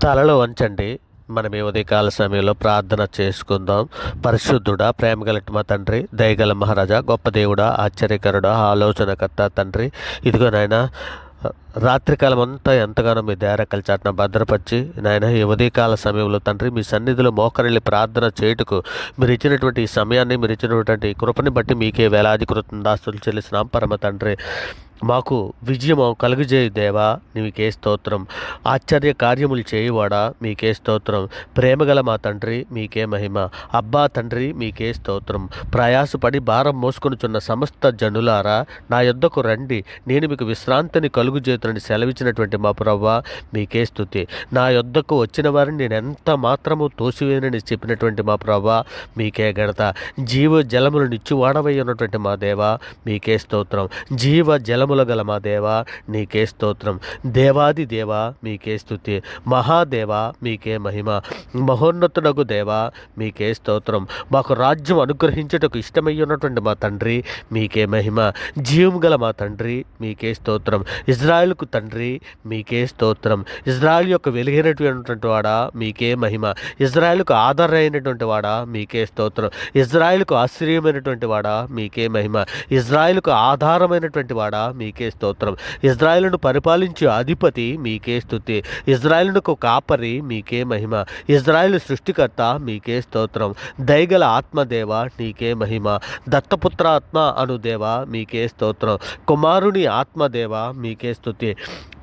తలలో వంచండి. మనం ఈ ఉదయకాల సమయంలో ప్రార్థన చేసుకుందాం. పరిశుద్ధుడా, ప్రేమగలటి మా తండ్రి, దయగల మహారాజా, గొప్ప దేవుడా, ఆశ్చర్యకరుడా, ఆలోచనకర్త తండ్రి, ఇదిగో నాయన రాత్రికాలం అంతా ఎంతగానో మీ దేరకల చాటున భద్రపరిచి నాయన ఈ ఉదయకాల సమయంలో తండ్రి మీ సన్నిధిలో మోకరిల్లి ప్రార్థన చేయుటకు మీరు ఇచ్చినటువంటి ఈ సమయాన్ని, మీరు ఇచ్చినటువంటి కృపని బట్టి మీకే వేలాది కృతజ్ఞతాస్తుతులు చెల్లిస్తున్నాం పరమ తండ్రి. మాకు విజయము కలుగజేయు దేవా నీకే స్తోత్రం. ఆశ్చర్య కార్యములు చేయువాడా మీకే స్తోత్రం. ప్రేమగల మా తండ్రి మీకే మహిమ. అబ్బా తండ్రి మీకే స్తోత్రం. ప్రయాసపడి భారం మోసుకొనుచున్న సమస్త జనులారా నా యొద్దకు రండి, నేను మీకు విశ్రాంతిని కలుగుజేతునని సెలవిచ్చినటువంటి మా ప్రభువా మీకే స్తుతి. నా యొద్దకు వచ్చిన వారిని నేను ఎంత మాత్రము తోసివేనని చెప్పినటువంటి మా ప్రభువా మీకే ఘనత. జీవ జలములు నిచ్చువాడవై ఉన్నటువంటి మా దేవా మీకే స్తోత్రం. జీవ జలముల గల మా దేవా నీకే స్తోత్రం. దేవాది దేవా మీకే స్తుతి. మహాదేవా మీకే మహిమ. మహోన్నతుడగు దేవా మీకే స్తోత్రం. మాకు రాజ్యం అనుగ్రహించుటకు ఇష్టమై ఉన్నటువంటి మా తండ్రి మీకే మహిమ. జీవము గల మా తండ్రి మీకే స్తోత్రం. ఇజ్రాయేలుకు తండ్రి మీకే స్తోత్రం. ఇజ్రాయేల్ యొక్క వెలుగైనటువంటి వాడా మీకే మహిమ. ఇజ్రాయేలుకు ఆధారైనటువంటి వాడా మీకే స్తోత్రం. ఇజ్రాయేలుకు ఆశ్చర్యమైనటువంటి వాడా మీకే మహిమ. ఇజ్రాయేలుకు ఆధారమైనటువంటి వాడా మీకే స్తోత్రం. ఇజ్రాయేలును పరిపాలించే అధిపతి మీకే స్తుతి. ఇజ్రాయేలునకు కాపరి మీకే మహిమ. ఇజ్రాయేలు సృష్టికర్త మీకే స్తోత్రం. దయగల ఆత్మదేవ నీకే మహిమ. దత్తపుత్ర ఆత్మ అనుదేవ మీకే స్తోత్రం. కుమారుని ఆత్మదేవ మీకే స్తుతి.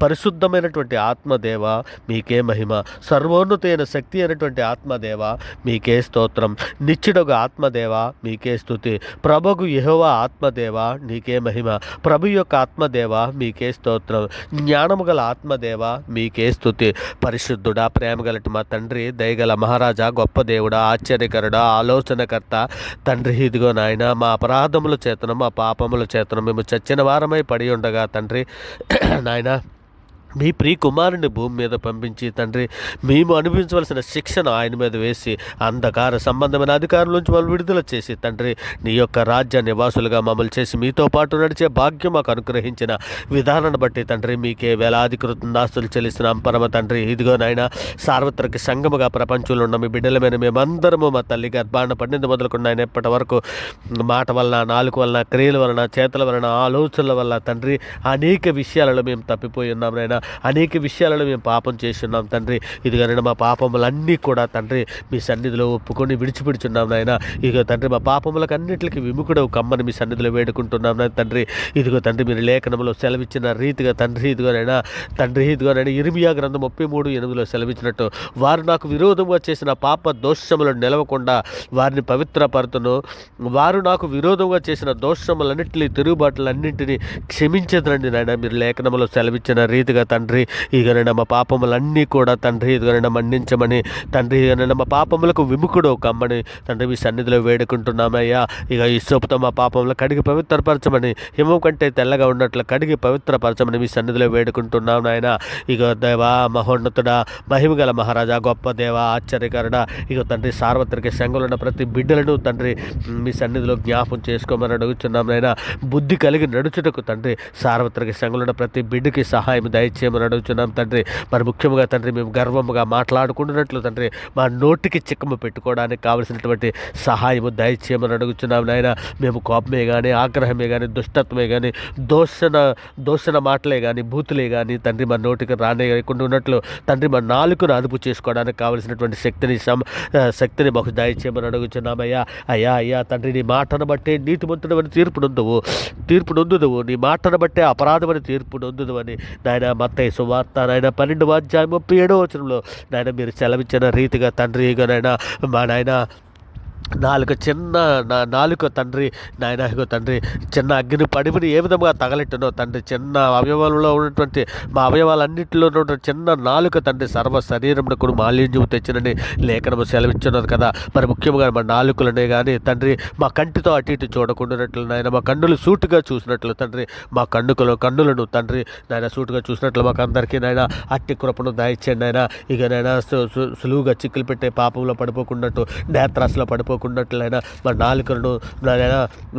పరిశుద్ధమైనటువంటి ఆత్మదేవ మీకే మహిమ. సర్వోన్నతైన శక్తి అయినటువంటి ఆత్మదేవ మీకే స్తోత్రం. నిత్యుడొక ఆత్మదేవ మీకే స్తుతి. ప్రభువు యెహోవా ఆత్మదేవ నీకే మహిమ. ప్రభు యొక్క ఆత్మదేవ మీకే స్తోత్రం. జ్ఞానము గల ఆత్మదేవ మీకే స్తుతి. పరిశుద్ధుడా, ప్రేమగలటి మా తండ్రి, దయగల మహారాజా, గొప్ప దేవుడా, ఆశ్చర్యకరుడా, ఆలోచనకర్త తండ్రి, ఇదిగో నాయన మా అపరాధముల చేతను మా పాపముల చేతను మేము చచ్చిన వారమై పడి ఉండగా తండ్రి నాయన మీ ప్రియ కుమారుని భూమి మీద పంపించి తండ్రి మేము అనుభవించవలసిన శిక్షను ఆయన మీద వేసి అంధకార సంబంధమైన అధికారుల నుంచి మమ్మల్ని విడుదల చేసి తండ్రి నీ యొక్క రాజ్య నివాసులుగా మమ్మల్ని చేసి మీతో పాటు నడిచే భాగ్యం మాకు అనుగ్రహించిన విధానాన్ని బట్టి తండ్రి మీకే వేలాది కృతజ్ఞతాస్తుతులు చెల్లిస్తున్నాం పరమ తండ్రి. ఇదిగో నాయన సార్వత్రిక సంఘముగా ప్రపంచంలో ఉన్న మీ బిడ్డలమైన మేమందరము మా తల్లి గర్భాన పడింది మొదలుకున్న ఆయన ఎప్పటి వరకు మాట వలన, నాలుగు వలన, క్రియల వలన, చేతుల వలన, ఆలోచనల వల్ల తండ్రి అనేక విషయాలలో మేము తప్పిపోయి ఉన్నాం నాయన. అనేక విషయాలలో మేము పాపం చేస్తున్నాం తండ్రి. ఇదిగోనైనా మా పాపములన్నీ కూడా తండ్రి మీ సన్నిధిలో ఒప్పుకొని విడిచిపెడుచున్నాం నాయన. ఇదిగో తండ్రి మా పాపములకు అన్నింటికి విముఖుడవు కమ్మని మీ సన్నిధిలో వేడుకుంటున్నాం నాయన తండ్రి. ఇదిగో తండ్రి మీరు లేఖనంలో సెలవిచ్చిన రీతిగా తండ్రి ఇదిగోనైనా ఇర్మియా గ్రంథం 33:8 సెలవిచ్చినట్టు వారు నాకు విరోధంగా చేసిన పాప దోషములను నిలవకుండా వారిని పవిత్రపరుతును. వారు నాకు విరోధంగా చేసిన దోషములన్నింటినీ, తిరుగుబాటులన్నింటినీ క్షమించదండి నాయన. మీరు లేఖనంలో సెలవిచ్చిన రీతిగా తండ్రి ఇదిగోనైనా మా పాపములన్నీ కూడా తండ్రి ఇదిగోనైనా మన్నించమని తండ్రి ఇదిగోనైనా మా పాపములకు విముఖుడు కమ్మని తండ్రి మీ సన్నిధిలో వేడుకుంటున్నామయ్యా. ఇక ఈ సోపుతో మా పాపములు కడిగి పవిత్రపరచమని, హిమం కంటే తెల్లగా ఉన్నట్లు కడిగి పవిత్రపరచమని మీ సన్నిధిలో వేడుకుంటున్నాం నాయన. ఇక దేవా మహోన్నతుడా, మహిమగల మహారాజా, గొప్ప దేవ, ఆశ్చర్యకరుడా, ఇక తండ్రి సార్వత్రిక సంఘంలో ఉన్న ప్రతి బిడ్డలను తండ్రి మీ సన్నిధిలో జ్ఞాపం చేసుకోమని అడుగుతున్నాం నాయన. బుద్ధి కలిగి నడుచుటకు తండ్రి సార్వత్రిక సంఘంలో ఉన్న ప్రతి బిడ్డకి సహాయం దయచేయమని అడుగుతున్నాం తండ్రి. మరి ముఖ్యంగా తండ్రి మేము గర్వముగా మాట్లాడుకుంటున్నట్లు తండ్రి మా నోటికి చిక్కము పెట్టుకోవడానికి కావలసినటువంటి సహాయము దయచేయమని అడుగుతున్నాం నాయన. మేము కోపమే కానీ, ఆగ్రహమే కానీ, దుష్టత్వమే కానీ, దోషణ మాటలే కానీ, బూతులే కానీ తండ్రి మా నోటికి రానియకుండా ఉన్నట్లు తండ్రి మా నాలుకను అదుపు చేసుకోవడానికి కావలసినటువంటి శక్తిని మాకు దయచేయమని అడుగుతున్నామయ్యా. అయ్యా తండ్రి నీ మాటను బట్టే నీతిమంతుడు అని తీర్పు నొందుదువు, నీ మాటను బట్టే అపరాధమని తీర్పు నొందుదువని నాయన మత్తయి సువార్త నాయన 12:37 నాయన మీరు సెలవిచ్చిన రీతిగా తండ్రి ఇగోనైనా మా నాయన నాలుక తండ్రి నాయన ఇగో తండ్రి చిన్న అగ్ని పడిమిని ఏ విధంగా తగలెట్టునో తండ్రి చిన్న అవయవాలలో ఉన్నటువంటి మా అవయవాలన్నింటిలో ఉన్నటువంటి చిన్న నాలుక తండ్రి సర్వ శరీరంలో కూడా మాలిన్యం తెచ్చినని లేఖనము సెలవిచ్చున్నది కదా. మరి ముఖ్యంగా మా నాలుకలనే కానీ తండ్రి మా కంటితో అటు ఇటు చూడకుండానట్లు నాయన, మా కన్నులు సూటుగా చూసినట్లు తండ్రి మా కన్నులను తండ్రి నాయన సూటుగా చూసినట్లు మాకు అందరికీ నాయన అట్టి కృపను దయచేయండి నాయన. ఇక నాయన సులువుగా చిక్కులు పెట్టే పాపంలో పడిపోకున్నట్టు, నేత్రాసులో పడిపోకుండా వేడుకున్నట్లయినా మా నాలుకలను నాయన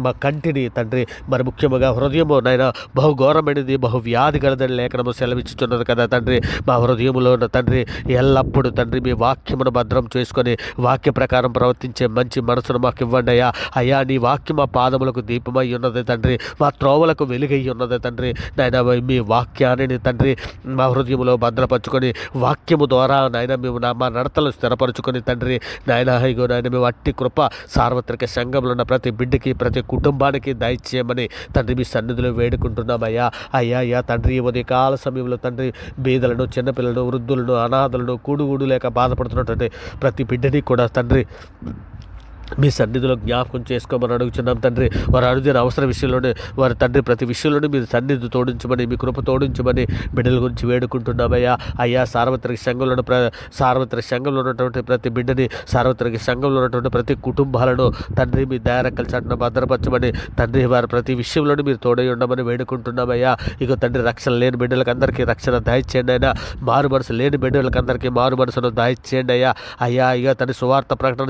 మా కంటిని తండ్రి మరి ముఖ్యముగా హృదయము నాయన బహుఘోరమైనది బహువ్యాధి గలదని లేఖనము సెలవిచ్చుచున్నది కదా తండ్రి. మా హృదయములో ఉన్న తండ్రి ఎల్లప్పుడూ తండ్రి మీ వాక్యమును భద్రం చేసుకొని వాక్య ప్రకారం ప్రవర్తించే మంచి మనసును మాకు ఇవ్వండి అయ్యా. అయ్యా నీ వాక్యం మా పాదములకు దీపమై ఉన్నది తండ్రి, మా త్రోవలకు వెలుగై ఉన్నది తండ్రి. నాయన మీ వాక్యాన్ని తండ్రి మా హృదయంలో భద్రపరుచుకొని వాక్యము ద్వారా నాయన మేము మా నడతలు స్థిరపరచుకొని తండ్రి నాయన ఇగో నాయన మేము అట్టి కృప సార్వత్రిక సంఘంలో ఉన్న ప్రతి బిడ్డకి ప్రతి కుటుంబానికి దయచేయమని తండ్రి మీ సన్నిధిలో వేడుకుంటున్నామయ్యా. అయ్యా తండ్రి ఉదయకాల సమయంలో తండ్రి బీదలను చిన్నపిల్లలను వృద్ధులను అనాథలను కూడుగూడు లేక బాధపడుతున్నటువంటి ప్రతి బిడ్డని కూడా తండ్రి మీ సన్నిధిలో జ్ఞాపకం చేసుకోమని అడుగుతున్నాం తండ్రి. వారు అనుదిన అవసర విషయంలోనే వారి తండ్రి ప్రతి విషయంలోనే మీరు సన్నిధి తోడించమని మీ కృప తోడించమని బిడ్డల గురించి వేడుకుంటున్నామయ్యా. అయ్యా సార్వత్రిక సంఘంలో ఉన్నటువంటి ప్రతి బిడ్డని సార్వత్రిక సంఘంలో ఉన్నటువంటి ప్రతి కుటుంబాలను తండ్రి మీ దయారెక్కల చాటున భద్రపరచమని తండ్రి వారి ప్రతి విషయంలోనే మీరు తోడై ఉండమని వేడుకుంటున్నామయ్యా. ఇక తండ్రి రక్షణ లేని బిడ్డలకు అందరికీ రక్షణ దయచేయండి అయినా, మారు మనసు లేని బిడ్డలకు అందరికీ మారు మనసును దయచేయండి అయ్యా. అయ్యా ఇక తండ్రి సువార్త ప్రకటన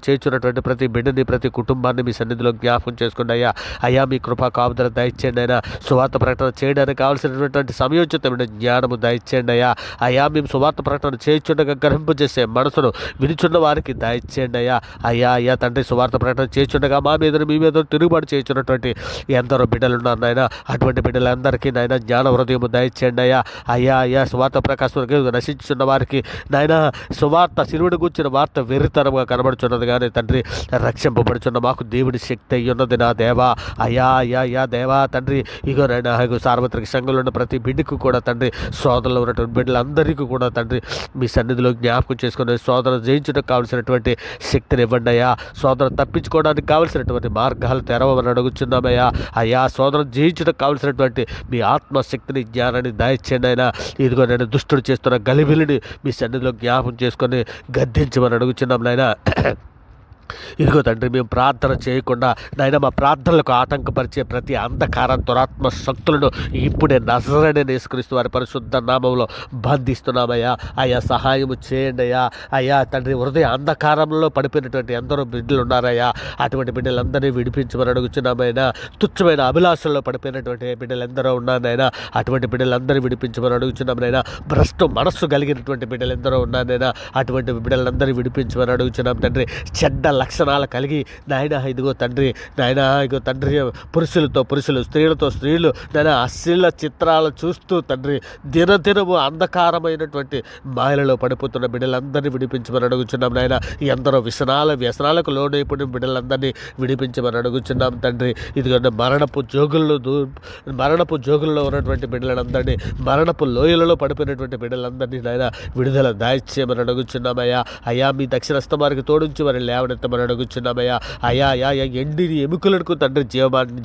చేస్తున్నటువంటి ప్రతి బిడ్డని ప్రతి కుటుంబాన్ని మీ సన్నిధిలో జ్ఞాపకం చేసుకోండి అయ్యా. అయ్యా మీ కృపా కాపుదల దయచేయండి అయినా, సువార్త ప్రకటన చేయడానికి కావాల్సినటువంటి సమయోచితమైన జ్ఞానము దయచేయండి అయ్యా. అయ్యా మేము సువార్త ప్రకటన చేయుచుండగా గ్రహింపజేసే మనసును వినిచున్న వారికి దయచేయండి అయ్యా. అయ్యా తండ్రి సువార్త ప్రకటన చేయుచుండగా మా మీద మీ మీద తిరుగుబాటు చేయుచున్నటువంటి ఎందరో బిడ్డలు ఉన్నారు నాయన. అటువంటి బిడ్డలందరికీ నాయన జ్ఞాన హృదయము దయచేయండి అయ్యా. అయ్యా సువార్త ప్రకాశం నశించున్న వారికి నాయన సువార్త శిరువుడు కూర్చున్న వార్త వెర్రితనముగా కనబడుచున్నది కానీ తండ్రి రక్షింపబడుచున్న మాకు దేవుని శక్తి అయ్యి ఉన్నది నా దేవా. అయ్యా దేవా తండ్రి ఇగో నైనా సార్వత్రిక సంఘంలో ఉన్న ప్రతి బిడ్డకు కూడా తండ్రి శోధనలో ఉన్నటువంటి బిడ్డలందరికీ కూడా తండ్రి మీ సన్నిధిలో జ్ఞాపకం చేసుకుని శోధన జయించడానికి కావలసినటువంటి శక్తిని ఇవ్వండి అయ్యా. శోధన తప్పించుకోవడానికి కావలసినటువంటి మార్గాలు తెరవమని అడుగుచున్నామయ్యా. అయ్యా శోధన జయించడానికి కావలసినటువంటి మీ ఆత్మశక్తిని జ్ఞానాన్ని దయచేయండి అయినా. ఇదిగో నేను దుష్టుడు చేస్తున్న గలిబిలిని మీ సన్నిధిలో జ్ఞాపకం చేసుకొని గద్దించమని అడుగుచున్నాం నాయన. ఇదిగో తండ్రి మేము ప్రార్థన చేయకుండా నాయన మా ప్రార్థనలకు ఆటంకపరిచే ప్రతి అంధకార దురాత్మ శక్తులను ఇప్పుడే నజరేయుడైన యేసుక్రీస్తు వారి పరిశుద్ధ నామములో బంధిస్తున్నామయ్యా. అయ్యా సహాయము చేయండి అయ్యా. అయ్యా తండ్రి హృదయ అంధకారంలో పడిపోయినటువంటి ఎందరో బిడ్డలు ఉన్నారయ్యా. అటువంటి బిడ్డలందరినీ విడిపించమని అడుగుతున్నామైనా. తుచ్చమైన అభిలాషల్లో పడిపోయినటువంటి బిడ్డలు ఎందరో ఉన్నానైనా. అటువంటి బిడ్డలందరినీ విడిపించమని అడుగుతున్నామైనా. భ్రష్టు మనస్సు కలిగినటువంటి బిడ్డలు ఎందరో ఉన్నానైనా. అటువంటి బిడ్డలందరినీ విడిపించమని అడుగుతున్నాం తండ్రి. చెడ్డ లక్షణాలు కలిగి నాయన ఇదిగో తండ్రి పురుషులతో పురుషులు స్త్రీలతో స్త్రీలు నాయన అశ్లీల చిత్రాలు చూస్తూ తండ్రి దినదినము అంధకారమైనటువంటి మాయలలో పడిపోతున్న బిడ్డలందరినీ విడిపించమని అడుగుచున్నాం నాయన. ఎందరో వ్యసనాలకు లోనైపోయిన బిడ్డలందరినీ విడిపించమని అడుగుచున్నాం తండ్రి. ఇదిగో మరణపు జోగుల్లో ఉన్నటువంటి బిడ్డలందరినీ మరణపు లోయలలో పడిపోయినటువంటి బిడ్డలందరినీ నాయన విడుదల దాయిచ్చేయమని అడుగుచున్నామయ్యా. అయ్యా మీ దక్షిణ స్తమానికి తోడించి వారి లేవనెత్తమని అడుగుచున్నామయ్యా. అయ్యా ఎండిని ఎముకలకు తండ్రి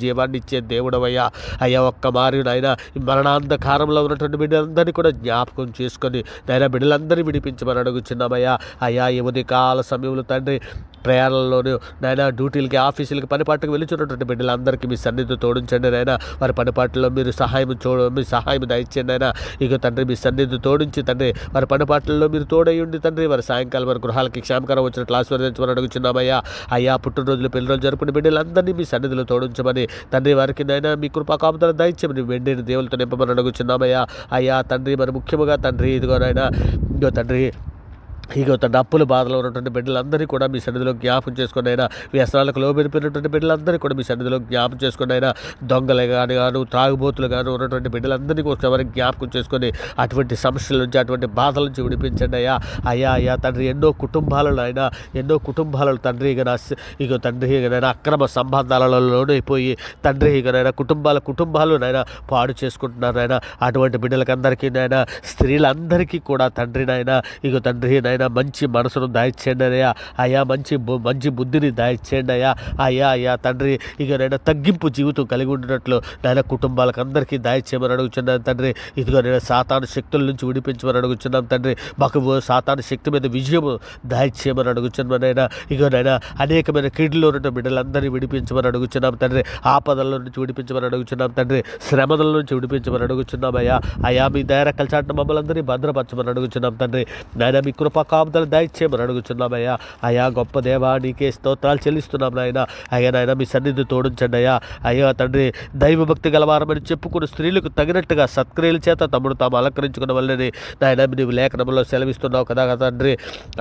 జీవాన్ని ఇచ్చే దేవుడవయ్యా. అయ్యా ఒక్క మారి నాయన మరణాంధకారంలో ఉన్నటువంటి బిడ్డలందరినీ కూడా జ్ఞాపకం చేసుకొని నాయన బిడ్డలందరినీ విడిపించమని అడుగుచున్నామయ్యా. అయ్యా ఈ ఉదయకాల సమయంలో తండ్రి ప్రయాణంలోనూ నాయన డ్యూటీలకి ఆఫీసులకి పనిపాట్లకు వెళుచున్నటువంటి బిడ్డలందరికీ మీ సన్నిధి తోడించండి నాయన. వారి పనిపాట్లలో మీరు మీ సహాయం దయచేయండి నాయన. ఇక తండ్రి మీ సన్నిధి తోడించి తండ్రి వారి పనిపాట్లలో మీరు తోడయ్యండి తండ్రి. వారి సాయంకాలం వారి గృహాలకి క్షేమకరం వచ్చినట్లు ఆశీర్వదించమని అడుగుచున్నామయ్యా. అయ్యా పుట్టినరోజులు పెళ్లిరోజు జరుపుకునే బిడ్డలందరినీ మీ సన్నిధిలో తోడించమని తండ్రి వారికి నైనా మీ కృపా కాపుదల దయచేయమని వెండిని దేవులతో నింపమని అడుగుచున్నామయ్యా. అయ్యా తండ్రి మరి ముఖ్యముగా తండ్రి ఇదిగో తండ్రి అప్పుల బాధలో ఉన్నటువంటి బిడ్డలందరినీ కూడా మీ సన్నిధిలో జ్ఞాపకం చేసుకుని అయినా. వ్యసనాలకు లోబెరిపోయినటువంటి బిడ్డలందరినీ కూడా మీ సన్నిధిలో జ్ఞాపకం చేసుకుని అయినా. దొంగలు గాను త్రాగుబోతులు గాను ఉన్నటువంటి బిడ్డలందరినీ కూడా వారికి జ్ఞాపకం చేసుకొని అటువంటి సమస్యల నుంచి అటువంటి బాధల నుంచి విడిపించండి అయ్యా. అయ్యా తండ్రి ఎన్నో కుటుంబాలలో తండ్రి నైనా అక్రమ సంబంధాలలోనైపోయి తండ్రి నైనా కుటుంబాలు నైనా పాడు చేసుకుంటున్నారు నాయన. అటువంటి బిడ్డలకందరికీ నైనా స్త్రీలందరికీ కూడా తండ్రి నైనా తండ్రి నైనా మంచి మనసును దాయిచ్చేయండి అయ్యా. అయ్యా మంచి బుద్ధిని దాయిచ్చేయండి అయ్యా. అయ్యా తండ్రి నైనా తగ్గింపు జీవితం కలిగి ఉండినట్లు నైనా కుటుంబాలకు అందరికీ దాయిచ్చేయమని అడుగుచున్నాను తండ్రి. ఇదిగో నేను సాతాను శక్తుల నుంచి విడిపించమని అడుగుచున్నాం తండ్రి. మాకు సాతాను శక్తి మీద విజయము దాయిచ్చేయమని అడుగుచున్నాం నైనా. నైనా అనేకమైన కీడులో ఉన్న బిడ్డలందరినీ విడిపించమని అడుగుచున్నాం తండ్రి. ఆపదల నుంచి విడిపించమని అడుగుచున్నాం తండ్రి. శ్రమల నుంచి విడిపించమని అడుగుచున్నాం అయ్యా. మీ దయ కలిసాట మమ్మల్ని అందరినీ భద్రపరచమని అడుగుచున్నాం తండ్రి. నైనా మీ కృప కాపుదల దయచేయమని అడుగుచున్నామయ్యా. అయ్యా గొప్ప దేవా, నీకే స్తోత్రాలు చెల్లిస్తున్నాం నాయన. అయ్యా నాయన, మీ సన్నిధి తోడించండి అయ్యా. అయ్యా తండ్రి, దైవభక్తి గలవారమని చెప్పుకుని స్త్రీలకు తగినట్టుగా సత్క్రియల చేత తమ్ముడు తాము అలంకరించుకున్న వల్లని నాయన నీవు లేఖనంలో సెలవిస్తున్నావు కదా తండ్రి.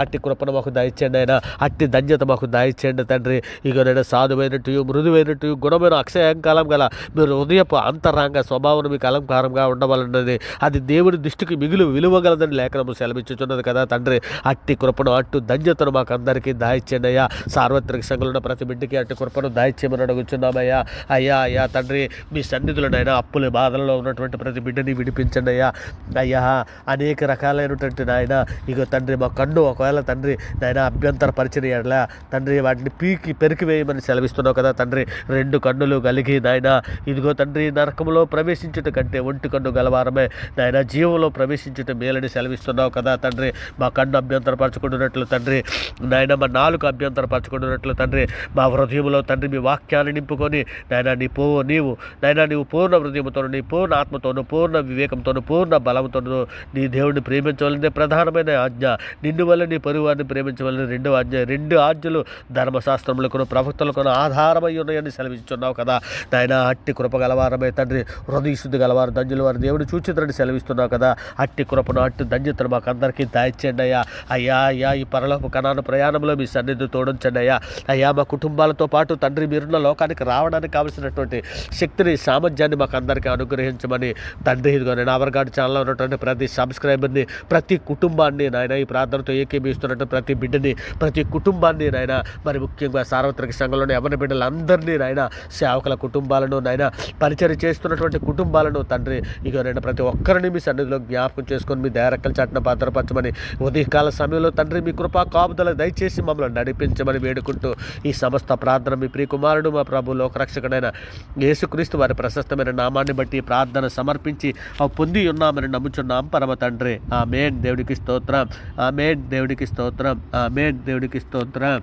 అట్టి కృపను మాకు దయచేయండి ఆయన, అట్టి ధన్యత మాకు దయచేయండి తండ్రి. ఇక నేను సాధువైనట్టు, మృదువైనట్టు, గుణమైన అక్షయంకాలం గల మీరు హృదయపు అంతరంగ స్వభావం మీకు అలంకారంగా ఉండవాలన్నది అది దేవుని దృష్టికి మిగులు విలువగలదని లేఖనము సెలవిచ్చుచున్నది కదా తండ్రి. అట్టి కృపను, అట్టు ధన్యతను మాకు అందరికీ దాయిచ్చేయండి అయ్యా. సార్వత్రిక సంఘంలో ఉన్న ప్రతి బిడ్డకి అట్టి కృపను దాయిచ్చేయమని అడుగుచున్నామయ్యా. అయ్యా తండ్రి, మీ సన్నిధులనైనా అప్పుల బాధల్లో ఉన్నటువంటి ప్రతి బిడ్డని విడిపించండి అయ్యా. అయ్యా, అనేక రకాలైనటువంటి నాయన ఇక తండ్రి మా కన్ను ఒకవేళ తండ్రి నాయన అభ్యంతర పరిచిన ఎడలా తండ్రి వాటిని పెరికి వేయమని సెలవిస్తున్నావు కదా తండ్రి. 2 కన్నులు కలిగి నాయన ఇదిగో తండ్రి నరకంలో ప్రవేశించుట కంటే ఒంటి కన్ను గలవారమే నాయన జీవంలో ప్రవేశించుట మేలని సెలవిస్తున్నావు కదా తండ్రి. మా కన్ను అభ్యంతరపరచుకుంటున్నట్లు తండ్రి నాయన, మా నాలుగు అభ్యంతరపరచుకుంటున్నట్లు తండ్రి, మా హృదయంలో తండ్రి మీ వాక్యాన్ని నింపుకొని నాయన నీవు పూర్ణ హృదయంతోను, నీ పూర్ణ ఆత్మతోను, పూర్ణ వివేకంతోను, పూర్ణ బలంతోను నీ దేవుడిని ప్రేమించవాలనే ప్రధానమైన ఆజ్ఞ. నిన్ను వల్ల నీ పొరుగువారిని ప్రేమించవాలని 2వ ఆజ్ఞ. 2 ఆజ్ఞలు ధర్మశాస్త్రములకు ప్రవక్తలకు ఆధారమై ఉన్నాయని సెలవిస్తున్నావు కదా నాయన. అట్టి కృప గలవారమే తండ్రి, హృదయశుద్ధి గలవారు ధన్యులు వారు దేవుడు చూచితరని సెలవిస్తున్నావు కదా. అట్టి కృపను, అట్టి ధన్యతను మాకు అందరికీ దాయిచేయండి అయ్యా. అయ్యా ఈ పరలోక కణాను ప్రయాణంలో మీ సన్నిధి తోడించండి అయ్యా. మా కుటుంబాలతో పాటు తండ్రి మీరున్న లోకానికి రావడానికి కావలసినటువంటి శక్తిని, సామర్థ్యాన్ని మాకు అందరికీ అనుగ్రహించమని తండ్రి ఇదిగో నేను అవర్గాడ్ ఛానల్లో ఉన్నటువంటి ప్రతి సబ్స్క్రైబర్ని, ప్రతి కుటుంబాన్ని నాయన ఈ ప్రార్థనతో ఏకీభవిస్తున్నట్టు ప్రతి బిడ్డని, ప్రతి కుటుంబాన్ని నాయన, మరి ముఖ్యంగా సార్వత్రిక సంఘంలోని ఎవరి బిడ్డలందరినీ నాయన, సేవకుల కుటుంబాలను నాయన, పరిచయం చేస్తున్నటువంటి కుటుంబాలను తండ్రి ఇక నేను ప్రతి ఒక్కరిని మీ సన్నిధిలో జ్ఞాపకం చేసుకొని మీ దయరెక్కల చాటున భద్రపరచమని ఉదయకాల సమయంలో తండ్రి మీ కృపా కాపుదల దయచేసి మమ్మల్ని నడిపించమని వేడుకుంటూ ఈ సమస్త ప్రార్థన మీ ప్రియకుమారుడు మా ప్రభు లోకరక్షకుడైన యేసుక్రీస్తు వారి ప్రశస్తమైన నామాన్ని బట్టి ప్రార్థన సమర్పించి పొంది ఉన్నామని నమ్ముచున్నాం పరమ తండ్రి. ఆమేన్. దేవుడికి స్తోత్రం. ఆమేన్. దేవుడికి స్తోత్రం. ఆమేన్. దేవుడికి స్తోత్రం.